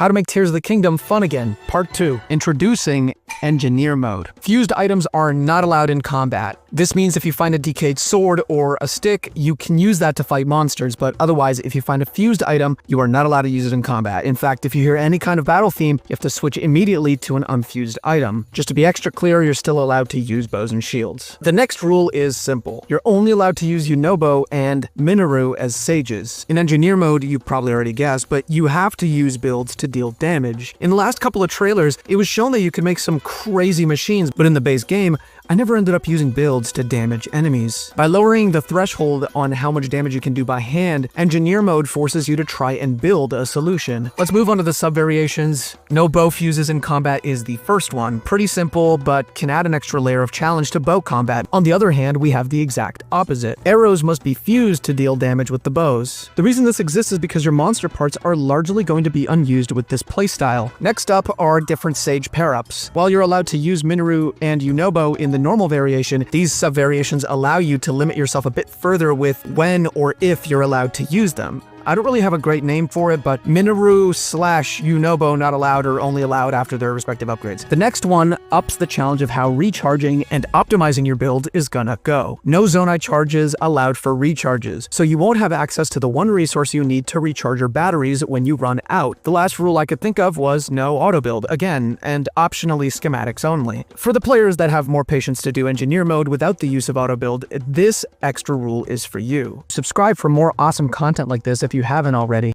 How to make Tears of the Kingdom fun again, Part 2. Introducing Engineer Mode. Fused items are not allowed in combat. This means if you find a decayed sword or a stick, you can use that to fight monsters, but otherwise, if you find a fused item, you are not allowed to use it in combat. In fact, if you hear any kind of battle theme, you have to switch immediately to an unfused item. Just to be extra clear, you're still allowed to use bows and shields. The next rule is simple. You're only allowed to use Yunobo and Minoru as sages. In Engineer Mode, you probably already guessed, but you have to use builds to deal damage. In the last couple of trailers, it was shown that you could make some crazy machines, but in the base game, I never ended up using builds to damage enemies. By lowering the threshold on how much damage you can do by hand, Engineer Mode forces you to try and build a solution. Let's move on to the sub-variations. No bow fuses in combat is the first one. Pretty simple, but can add an extra layer of challenge to bow combat. On the other hand, we have the exact opposite. Arrows must be fused to deal damage with the bows. The reason this exists is because your monster parts are largely going to be unused with this playstyle. Next up are different sage pair-ups. While you're allowed to use Minoru and Yunobo in the normal variation, these sub-variations allow you to limit yourself a bit further with when or if you're allowed to use them. I don't really have a great name for it, but Minoru/Yunobo not allowed or only allowed after their respective upgrades. The next one ups the challenge of how recharging and optimizing your build is gonna go. No Zonai charges allowed for recharges, so you won't have access to the one resource you need to recharge your batteries when you run out. The last rule I could think of was no auto build, again, and optionally schematics only. For the players that have more patience to do Engineer Mode without the use of auto build, this extra rule is for you. Subscribe for more awesome content like this if you haven't already.